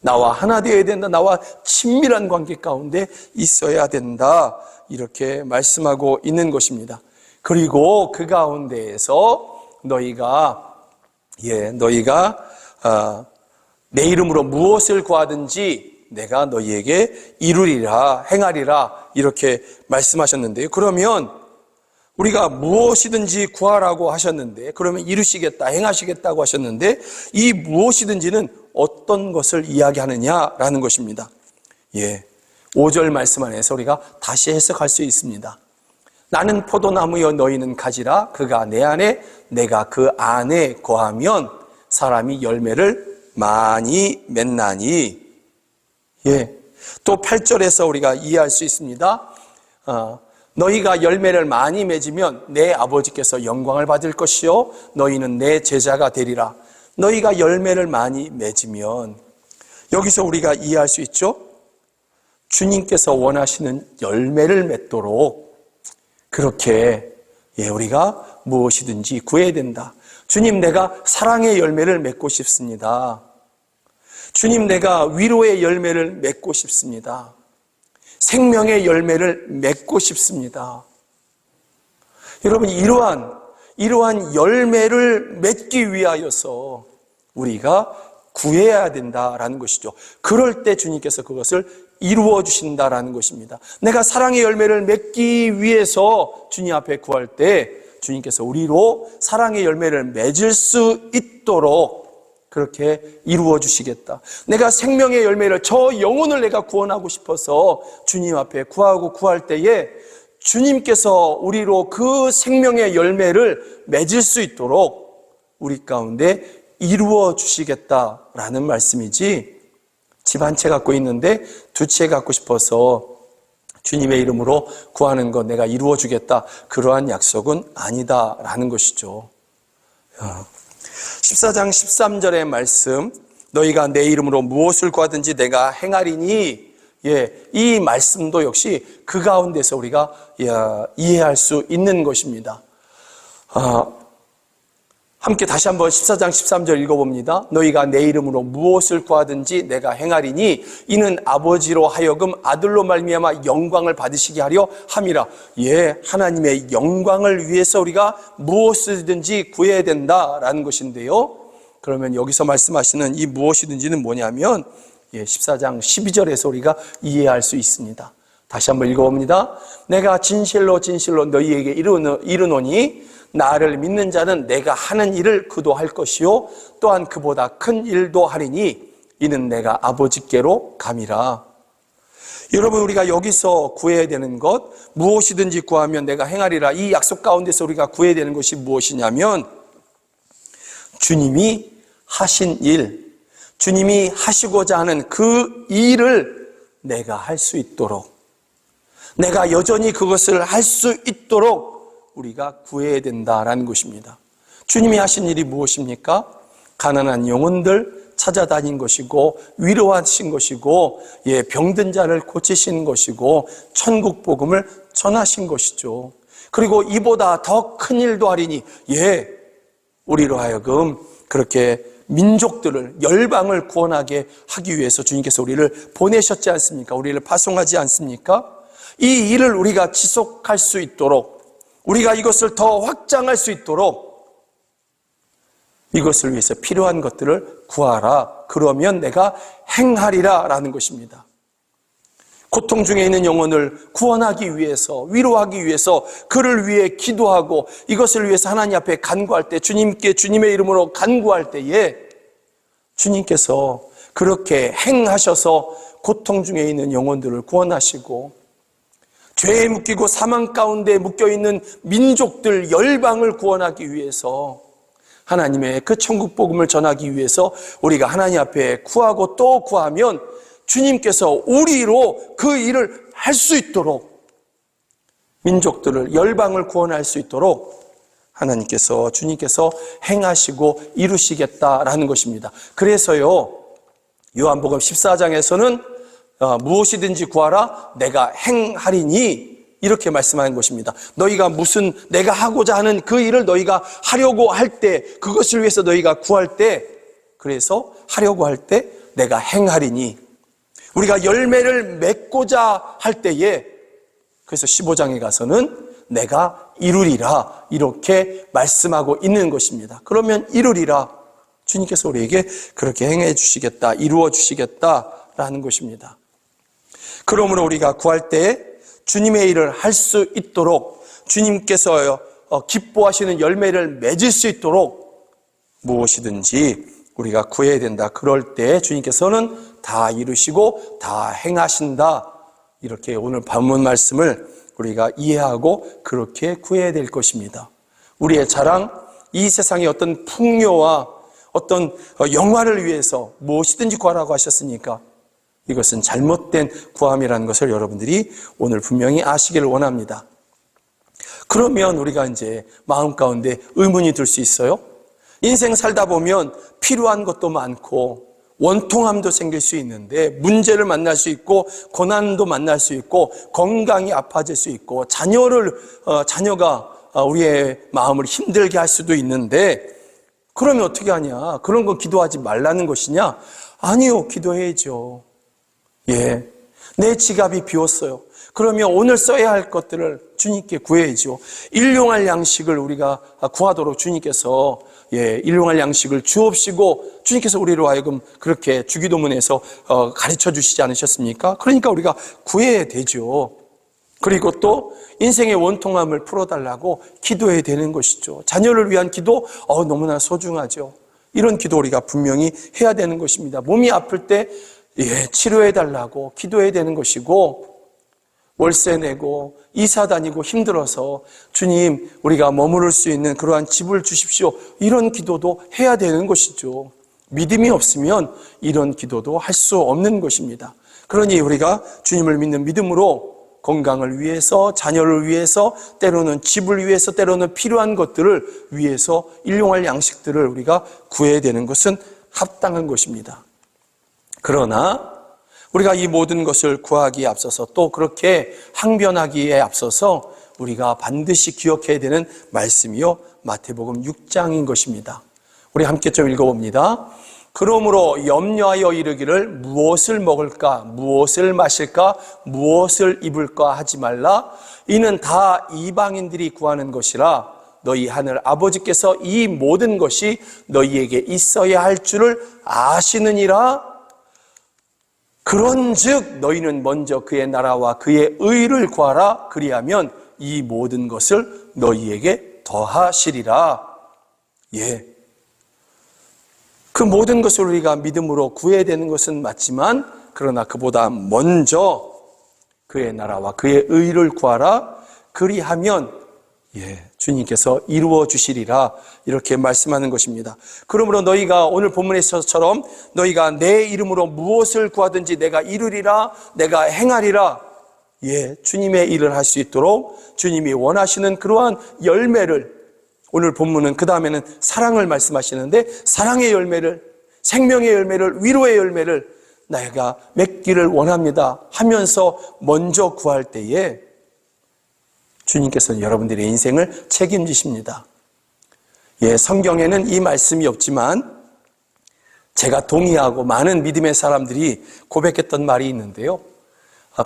나와 하나 되어야 된다. 나와 친밀한 관계 가운데 있어야 된다. 이렇게 말씀하고 있는 것입니다. 그리고 그 가운데에서 너희가 내 이름으로 무엇을 구하든지 내가 너희에게 이루리라, 행하리라 이렇게 말씀하셨는데요. 그러면 우리가 무엇이든지 구하라고 하셨는데, 그러면 이루시겠다, 행하시겠다고 하셨는데, 이 무엇이든지는 어떤 것을 이야기하느냐라는 것입니다. 5절 말씀 안에서 우리가 다시 해석할 수 있습니다. 나는 포도나무여 너희는 가지라. 그가 내 안에, 내가 그 안에 거하면 사람이 열매를 많이 맺나니. 또 8절에서 우리가 이해할 수 있습니다. 너희가 열매를 많이 맺으면 내 아버지께서 영광을 받을 것이요 너희는 내 제자가 되리라. 너희가 열매를 많이 맺으면, 여기서 우리가 이해할 수 있죠? 주님께서 원하시는 열매를 맺도록 그렇게 우리가 무엇이든지 구해야 된다. 주님, 내가 사랑의 열매를 맺고 싶습니다. 주님, 내가 위로의 열매를 맺고 싶습니다. 생명의 열매를 맺고 싶습니다. 여러분, 이러한 열매를 맺기 위하여서 우리가 구해야 된다라는 것이죠. 그럴 때 주님께서 그것을 이루어 주신다라는 것입니다. 내가 사랑의 열매를 맺기 위해서 주님 앞에 구할 때 주님께서 우리로 사랑의 열매를 맺을 수 있도록 그렇게 이루어 주시겠다. 내가 생명의 열매를, 저 영혼을 내가 구원하고 싶어서 주님 앞에 구할 때에 주님께서 우리로 그 생명의 열매를 맺을 수 있도록 우리 가운데 이루어 주시겠다라는 말씀이지, 집 한 채 갖고 있는데 두 채 갖고 싶어서 주님의 이름으로 구하는 것 내가 이루어 주겠다, 그러한 약속은 아니다라는 것이죠. 14장 13절의 말씀, 너희가 내 이름으로 무엇을 구하든지 내가 행하리니, 이 말씀도 역시 그 가운데서 우리가 이해할 수 있는 것입니다. 함께 다시 한번 14장 13절 읽어봅니다. 너희가 내 이름으로 무엇을 구하든지 내가 행하리니 이는 아버지로 하여금 아들로 말미암아 영광을 받으시게 하려 함이라. 하나님의 영광을 위해서 우리가 무엇이든지 구해야 된다라는 것인데요. 그러면 여기서 말씀하시는 이 무엇이든지는 뭐냐면 14장 12절에서 우리가 이해할 수 있습니다. 다시 한번 읽어봅니다. 내가 진실로 너희에게 이르노니 나를 믿는 자는 내가 하는 일을 그도 할 것이요 또한 그보다 큰 일도 하리니 이는 내가 아버지께로 감이라. 여러분, 우리가 여기서 구해야 되는 것, 무엇이든지 구하면 내가 행하리라, 이 약속 가운데서 우리가 구해야 되는 것이 무엇이냐면 주님이 하신 일, 주님이 하시고자 하는 그 일을 내가 할 수 있도록, 내가 여전히 그것을 할 수 있도록 우리가 구해야 된다라는 것입니다. 주님이 하신 일이 무엇입니까? 가난한 영혼들 찾아다닌 것이고, 위로하신 것이고, 병든 자를 고치신 것이고, 천국 복음을 전하신 것이죠. 그리고 이보다 더 큰 일도 하리니, 우리로 하여금 그렇게 민족들을, 열방을 구원하게 하기 위해서 주님께서 우리를 보내셨지 않습니까? 우리를 파송하지 않습니까? 이 일을 우리가 지속할 수 있도록, 우리가 이것을 더 확장할 수 있도록 이것을 위해서 필요한 것들을 구하라. 그러면 내가 행하리라 라는 것입니다. 고통 중에 있는 영혼을 구원하기 위해서, 위로하기 위해서 그를 위해 기도하고 이것을 위해서 하나님 앞에 간구할 때, 주님의 이름으로 간구할 때에 주님께서 그렇게 행하셔서 고통 중에 있는 영혼들을 구원하시고, 죄에 묶이고 사망 가운데 묶여있는 민족들, 열방을 구원하기 위해서, 하나님의 그 천국 복음을 전하기 위해서 우리가 하나님 앞에 구하고 또 구하면 주님께서 우리로 그 일을 할 수 있도록, 민족들을, 열방을 구원할 수 있도록 하나님께서 주님께서 행하시고 이루시겠다라는 것입니다. 그래서요 요한복음 14장에서는 무엇이든지 구하라 내가 행하리니 이렇게 말씀하는 것입니다. 너희가 무슨 내가 하고자 하는 그 일을 너희가 하려고 할 때 그것을 위해서 너희가 구할 때 그래서 하려고 할 때 내가 행하리니 우리가 열매를 맺고자 할 때에 그래서 15장에 가서는 내가 이루리라 이렇게 말씀하고 있는 것입니다. 그러면 이루리라 주님께서 우리에게 그렇게 행해 주시겠다 이루어 주시겠다라는 것입니다. 그러므로 우리가 구할 때 주님의 일을 할 수 있도록 주님께서 기뻐하시는 열매를 맺을 수 있도록 무엇이든지 우리가 구해야 된다. 그럴 때 주님께서는 다 이루시고 다 행하신다. 이렇게 오늘 본문 말씀을 우리가 이해하고 그렇게 구해야 될 것입니다. 우리의 자랑, 이 세상의 어떤 풍요와 어떤 영화를 위해서 무엇이든지 구하라고 하셨으니까 이것은 잘못된 구함이라는 것을 여러분들이 오늘 분명히 아시기를 원합니다. 그러면 우리가 이제 마음 가운데 의문이 들 수 있어요. 인생 살다 보면 필요한 것도 많고 원통함도 생길 수 있는데 문제를 만날 수 있고 고난도 만날 수 있고 건강이 아파질 수 있고 자녀가 우리의 마음을 힘들게 할 수도 있는데 그러면 어떻게 하냐? 그런 건 기도하지 말라는 것이냐? 아니요, 기도해야죠. 예, 내 지갑이 비었어요. 그러면 오늘 써야 할 것들을 주님께 구해야죠. 일용할 양식을 우리가 구하도록 주님께서 일용할 양식을 주옵시고 주님께서 우리로 하여금 그렇게 주기도문에서 가르쳐 주시지 않으셨습니까? 그러니까 우리가 구해야 되죠. 그리고 또 인생의 원통함을 풀어달라고 기도해야 되는 것이죠. 자녀를 위한 기도 너무나 소중하죠. 이런 기도 우리가 분명히 해야 되는 것입니다. 몸이 아플 때 치료해달라고 기도해야 되는 것이고 월세 내고 이사 다니고 힘들어서 주님 우리가 머무를 수 있는 그러한 집을 주십시오. 이런 기도도 해야 되는 것이죠. 믿음이 없으면 이런 기도도 할 수 없는 것입니다. 그러니 우리가 주님을 믿는 믿음으로 건강을 위해서 자녀를 위해서 때로는 집을 위해서 때로는 필요한 것들을 위해서 일용할 양식들을 우리가 구해야 되는 것은 합당한 것입니다. 그러나 우리가 이 모든 것을 구하기에 앞서서 또 그렇게 항변하기에 앞서서 우리가 반드시 기억해야 되는 말씀이요 마태복음 6장인 것입니다. 우리 함께 좀 읽어봅니다. 그러므로 염려하여 이르기를 무엇을 먹을까 무엇을 마실까 무엇을 입을까 하지 말라. 이는 다 이방인들이 구하는 것이라. 너희 하늘 아버지께서 이 모든 것이 너희에게 있어야 할 줄을 아시느니라. 그런즉 너희는 먼저 그의 나라와 그의 의를 구하라. 그리하면 이 모든 것을 너희에게 더하시리라. 그 모든 것을 우리가 믿음으로 구해야 되는 것은 맞지만 그러나 그보다 먼저 그의 나라와 그의 의를 구하라. 그리하면 주님께서 이루어 주시리라 이렇게 말씀하는 것입니다. 그러므로 너희가 오늘 본문에서처럼 너희가 내 이름으로 무엇을 구하든지 내가 이루리라 내가 행하리라 주님의 일을 할 수 있도록 주님이 원하시는 그러한 열매를 오늘 본문은 그 다음에는 사랑을 말씀하시는데 사랑의 열매를 생명의 열매를 위로의 열매를 내가 맺기를 원합니다 하면서 먼저 구할 때에 주님께서는 여러분들의 인생을 책임지십니다. 성경에는 이 말씀이 없지만 제가 동의하고 많은 믿음의 사람들이 고백했던 말이 있는데요.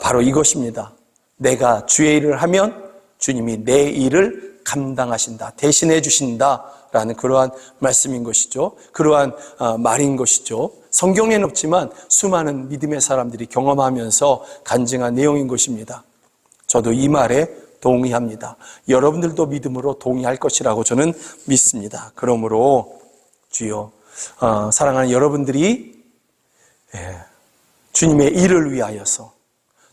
바로 이것입니다. 내가 주의 일을 하면 주님이 내 일을 감당하신다, 대신해 주신다라는 그러한 말씀인 것이죠. 그러한 말인 것이죠. 성경에는 없지만 수많은 믿음의 사람들이 경험하면서 간증한 내용인 것입니다. 저도 이 말에 동의합니다. 여러분들도 믿음으로 동의할 것이라고 저는 믿습니다. 그러므로 주여 사랑하는 여러분들이 주님의 일을 위하여서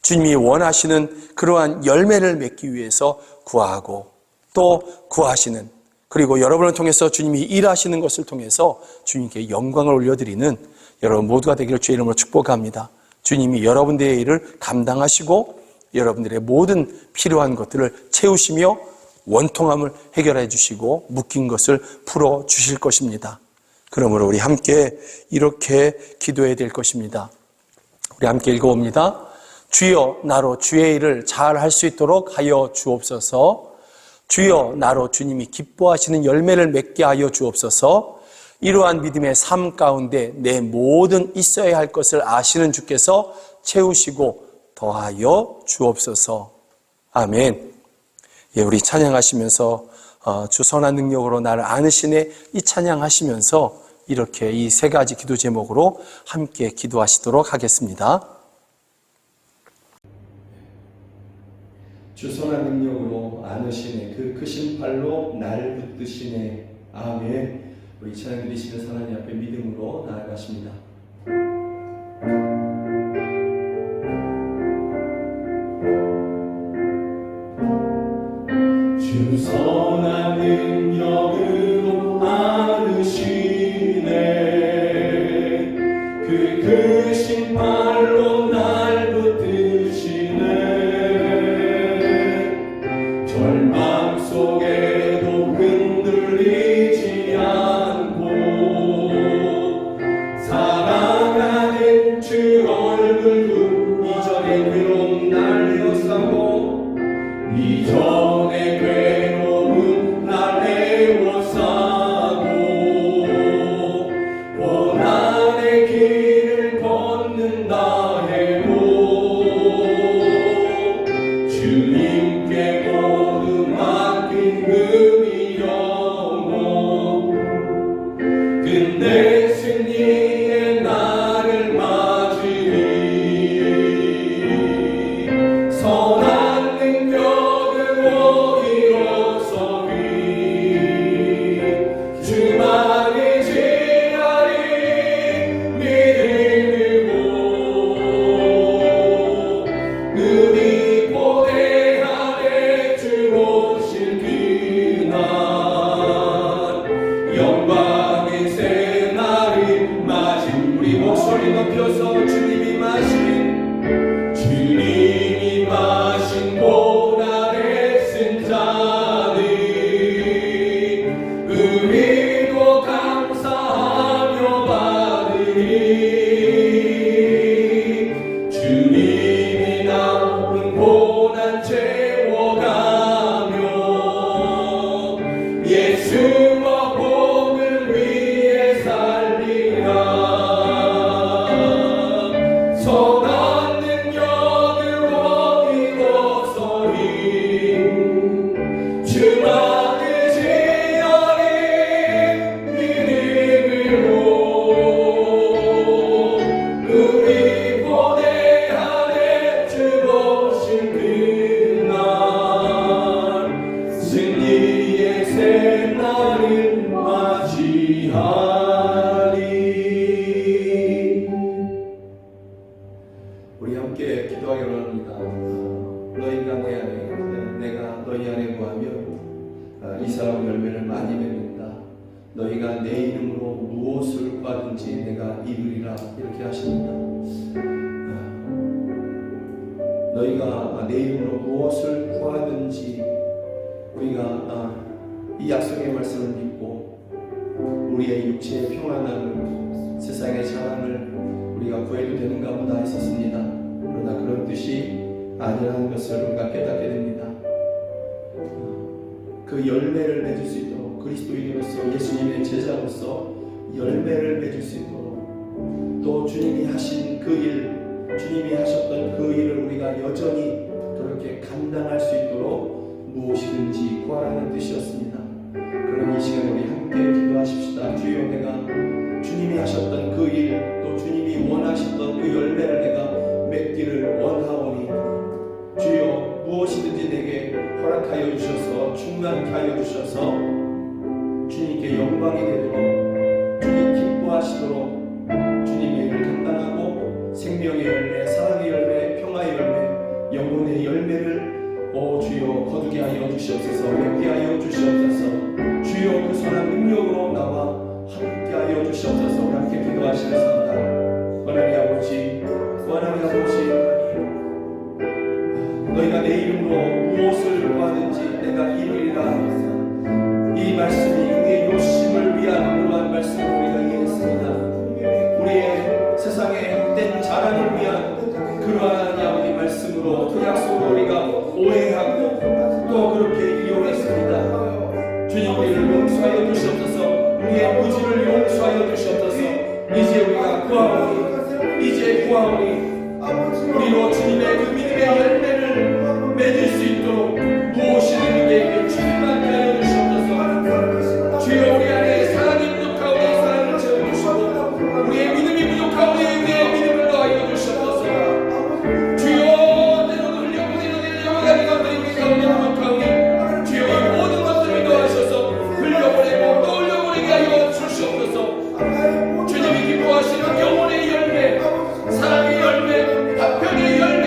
주님이 원하시는 그러한 열매를 맺기 위해서 구하고 또 구하시는 그리고 여러분을 통해서 주님이 일하시는 것을 통해서 주님께 영광을 올려드리는 여러분 모두가 되기를 주의 이름으로 축복합니다. 주님이 여러분들의 일을 감당하시고 여러분들의 모든 필요한 것들을 채우시며 원통함을 해결해 주시고 묶인 것을 풀어 주실 것입니다. 그러므로 우리 함께 이렇게 기도해야 될 것입니다. 우리 함께 읽어봅니다. 주여 나로 주의 일을 잘 할 수 있도록 하여 주옵소서. 주여 나로 주님이 기뻐하시는 열매를 맺게 하여 주옵소서. 이러한 믿음의 삶 가운데 내 모든 있어야 할 것을 아시는 주께서 채우시고 더하여 주옵소서. 아멘. 예, 우리 찬양하시면서 주 선한 능력으로 나를 안으시네 이 찬양하시면서 이렇게 이 세 가지 기도 제목으로 함께 기도하시도록 하겠습니다. 주 선한 능력으로 안으시네 그 크신 팔로 날 붙드시네. 아멘. 우리 찬양 드리시는 하나님 앞에 믿음으로 나아가십니다. 주 선한 능력으로 안으시네 그 크신 팔로 날 붙드시네. 절망 속에도 흔들리지 않고 사랑하는 주 얼굴 이전의 괴로움 날 에워싸고 이전의 괴로움 날 에워싸고 고난의 길을 걷는다 해도 주님께 모두 맡긴 그 영혼 근데 승리의 날을 맞으니 선한 능력으로 일어서니 주만이 지하리 믿음이고 우리 고대 안에 주 오실 그날 영광의 새 날이 맞은 우리 목소리 높여서 주님이 마신 고난의 쓴 잔이 우리도 감사하며 받으니 주님이 남은 고난 채워가며 예수와 복을 위해 살리라. 선한 능력으로 일어서니 주만을 지하리 믿음으로 우리 고대 안에 주 오신 그날 승리의 새 날을 맞이하리. 우리 함께 기도하기 원합니다. 너희가 내 안에 내가 너희 안에 구하면 이 사람 열매를 많이 맺는다. 너희가 내 이름으로 무엇을 구하든지 내가 이루리라 이렇게 하십니다. 너희가 내 이름으로 무엇을 구하든지 우리가 이 약속의 말씀을 믿고 우리의 육체의 평안함을 세상의 자랑을 우리가 구해도 되는가 보다 했었습니다. 그러나 그런 뜻이 아니라는 것을 우리가 깨닫게 됩니다. 그 열매를 맺을 수 있도록 그리스도인으로서 예수님의 제자로서 열매를 맺을 수 있도록 또 주님이 하신 그 일, 주님이 하셨던 그 일을 우리가 여전히 그렇게 감당할 수 있도록 무엇이든지 구하라는 뜻이었습니다. 그럼 이 시간에 우리 함께 기도하십시다. 주여 내가 주님이 하셨던 그 일, 또 주님이 원하셨던 그 열매를 내가 맺기를 원하오니 주여 무엇이든지 내게 허락하여 주셔서 충만케 하여 주셔서 주님께 영광이 되도록 주님 기뻐하시도록 주님의 일을 감당하고 생명의 열매, 사랑의 열매, 평화의 열매, 영혼의 열매를 주여 거두게 하여 주시옵소서. 맺게 하여 주시옵소서. 주여 그 선한 능력으로 나와 함께 하여 주시옵소서. 우리 함께 기도하시겠습니다. 하나님 아버지, 하나님 아버지, 너희가 내 이름으로 무엇을 구하든지 내가 이루리라 말씀으로 그 약속을 우리가 오해하고 또 그렇게 이용했습니다. 주님 우리를 용서하여 주시옵소서. 우리의 무지를 용서하여 주시옵소서. 이제 우리가 구하오니 이제 구하오니 우리로 주님의 그 믿음의 열매를 맺을 수 있도록 무엇이든 우리에게 충만케 하여 주시옵소서. 주여 우리 안에 사랑이 부족하오니 사랑을 채워주시고 우리의 믿음이 부족하오니 우리의 믿음을 더하여 주시옵소서. 주여 때로는 흘려보내는 여러 가지 것들이 우리 가운데 부족하오니 주여 이 모든 것들을 더하셔서 흘려보내고 또 흘려보내게 하여 주시옵소서. 주님이 기뻐하시는 영혼의 열매, 사랑의 열매, 화평의 열매,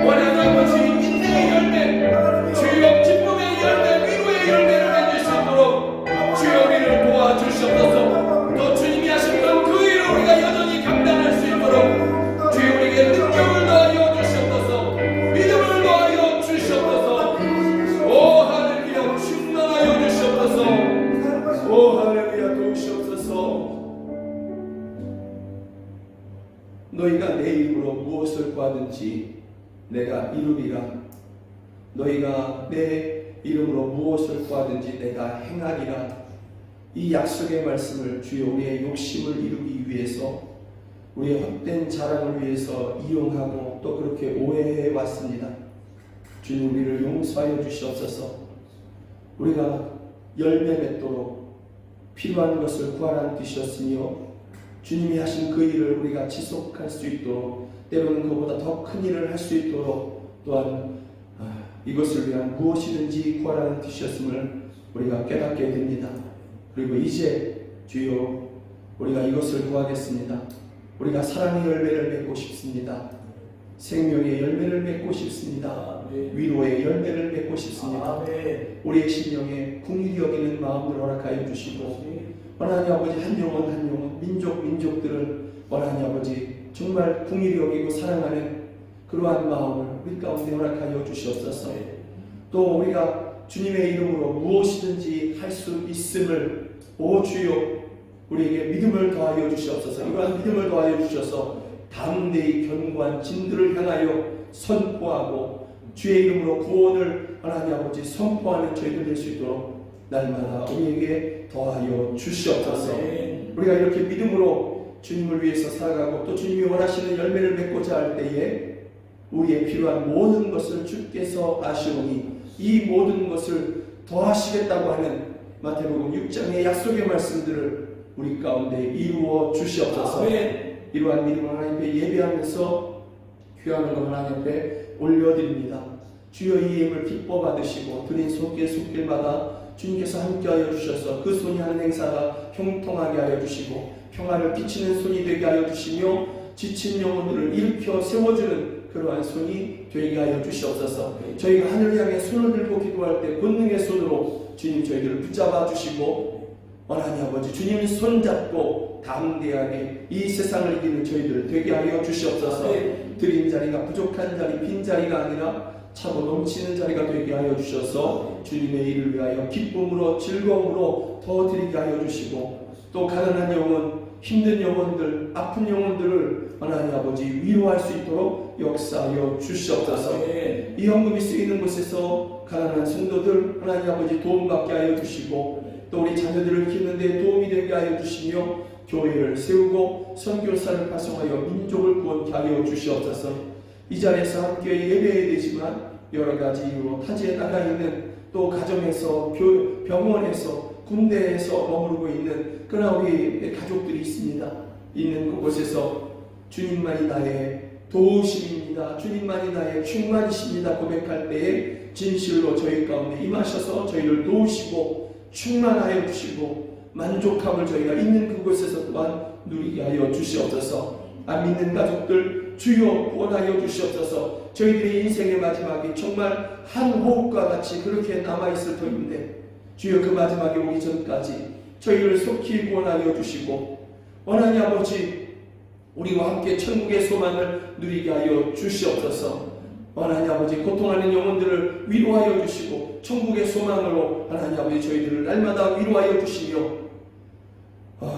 원하는 아버지 인내의 열매, 주여 기쁨의 열매, 위로의 열매를 맺을 수 있도록 주여 우리를 도와주시옵소서. 또 주님이 하셨던 그 일을 우리가 여전히 감당할 수 있도록 주여 우리에게 능력을 더하여 주시옵소서. 믿음을 더하여 주시옵소서. 오 할렐루야 충만하여 주시옵소서. 오 할렐루야 도우시옵소서. 너희가 내 이름으로 무엇을 구하든지 내가 이루리라. 너희가 내 이름으로 무엇을 구하든지 내가 행하리라. 이 약속의 말씀을 주여 우리의 욕심을 이루기 위해서 우리의 헛된 자랑을 위해서 이용하고 또 그렇게 오해해 왔습니다. 주님 우리를 용서하여 주시옵소서. 우리가 열매 맺도록 필요한 것을 구하라는 뜻이었으며 주님이 하신 그 일을 우리가 지속할 수 있도록 때로는 그보다 더 큰 일을 할 수 있도록 또한 이것을 위한 무엇이든지 구하라는 뜻이었음을 우리가 깨닫게 됩니다. 그리고 이제 주여 우리가 이것을 구하겠습니다. 우리가 사랑의 열매를 맺고 싶습니다. 생명의 열매를 맺고 싶습니다. 위로의 열매를 맺고 싶습니다. 우리의 심령에 긍휼히 여기는 마음을 허락하여 주시고 하나님 아버지 한 영혼 한 영혼 민족들을 하나님 아버지 정말 긍휼히 여기고 사랑하는 그러한 마음을 우리 가운데 허락하여 주시옵소서. 또 우리가 주님의 이름으로 무엇이든지 할 수 있음을 오 주여 우리에게 믿음을 더하여 주시옵소서. 이러한 믿음을 더하여 주셔서 담대히 견고한 진들을 향하여 선포하고 주의 이름으로 구원을 하나님 아버지 선포하는 저희들 될 수 있도록 날마다 우리에게 더하여 주시옵소서. 우리가 이렇게 믿음으로 주님을 위해서 살아가고 또 주님이 원하시는 열매를 맺고자 할 때에 우리의 필요한 모든 것을 주께서 아시오니 이 모든 것을 더하시겠다고 하는 마태복음 6장의 약속의 말씀들을 우리 가운데 이루어 주시옵소서. 이러한 믿음을 하나님 앞에 예배하면서 귀한 것 하나님 앞에 올려드립니다. 주여 이 예물 기뻐 받으시고 드린 손길마다 주님께서 함께하여 주셔서 그 손이 하는 행사가 형통하게 하여 주시고 평화를 비치는 손이 되게 하여 주시며 지친 영혼들을 일으켜 세워주는 그러한 손이 되게 하여 주시옵소서. 저희가 하늘을 향해 손을 들고 기도할 때 권능의 손으로 주님 저희들을 붙잡아 주시고 하나님 아버지 주님이 손잡고 담대하게 이 세상을 이기는 저희들 되게 하여 주시옵소서. 드린 자리가 부족한 자리 빈자리가 아니라 차고 넘치는 자리가 되게 하여 주셔서 주님의 일을 위하여 기쁨으로 즐거움으로 더 드리게 하여 주시고 또 가난한 영혼 힘든 영혼들 아픈 영혼들을 하나님 아버지 위로할 수 있도록 역사하여 주시옵소서. 이 헌금이 쓰이는 곳에서 가난한 성도들 하나님 아버지 도움받게 하여 주시고 또 우리 자녀들을 키우는 데 도움이 되게 하여 주시며 교회를 세우고 선교사를 파송하여 민족을 구원케 하여 주시옵소서. 이 자리에서 함께 예배해야 되지만 여러 가지 이유로 타지에 나가 있는 또 가정에서 병원에서 군대에서 머무르고 있는 그러나 우리 가족들이 있습니다. 있는 그곳에서 주님만이 나의 도우심입니다. 주님만이 나의 충만이십니다. 고백할 때에 진실로 저희 가운데 임하셔서 저희를 도우시고 충만하여 주시고 만족함을 저희가 있는 그곳에서 또한 누리게 하여 주시옵소서. 안 믿는 가족들 주여 구원하여 주시옵소서. 저희들의 인생의 마지막이 정말 한 호흡과 같이 그렇게 남아있을 터인데 주여 그 마지막에 오기 전까지 저희를 속히 구원하여 주시고 하나님 아버지 우리와 함께 천국의 소망을 누리게 하여 주시옵소서. 하나님 아버지 고통하는 영혼들을 위로하여 주시고 천국의 소망으로 하나님 아버지 저희들을 날마다 위로하여 주시며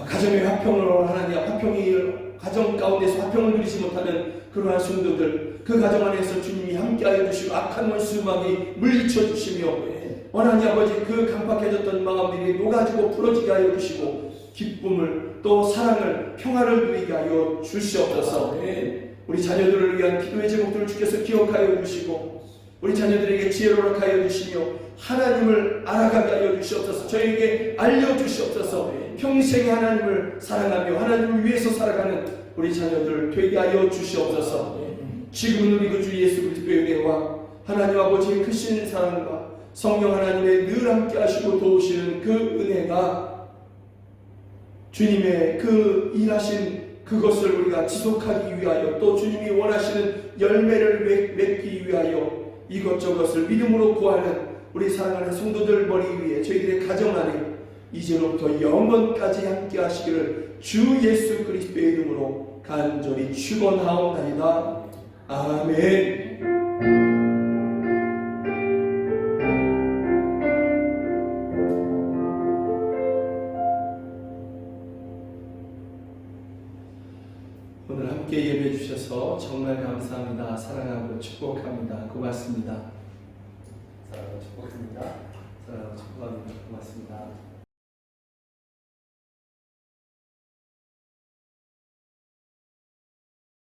가정의 화평으로 하나님 화평이 가정 가운데서 화평을 누리지 못하는 그러한 성도들, 그 가정 안에서 주님이 함께하여 주시고 악한 원수막이 물리쳐 주시며 하나님 아버지 그 강팍해졌던 마음들이 녹아지고 풀어지게 하여 주시고 기쁨을 또 사랑을 평화를 누리게 하여 주시옵소서. 우리 자녀들을 위한 기도의 제목들을 주께서 기억하여 주시고 우리 자녀들에게 지혜를 허락하여 주시며 하나님을 알아가게 하여 주시옵소서. 저에게 알려주시옵소서. 평생 하나님을 사랑하며 하나님을 위해서 살아가는 우리 자녀들 되게 하여 주시옵소서. 지금은 우리 그 주 예수 그리스도의 은혜와 하나님 아버지의 크신 사랑과 성령 하나님의 늘 함께 하시고 도우시는 그 은혜가 주님의 그 일하신 그것을 우리가 지속하기 위하여 또 주님이 원하시는 열매를 맺기 위하여 이것저것을 믿음으로 구하는 우리 사랑하는 성도들 머리 위에 저희들의 가정 안에 이제로부터 영원까지 함께 하시기를 주 예수 그리스도의 이름으로 간절히 축원하옵나이다. 아멘. 오늘 함께 예배해 주셔서 정말 감사합니다. 사랑하고 축복합니다. 고맙습니다. 사랑하고 축복합니다. 사랑하고 축복합니다. 고맙습니다.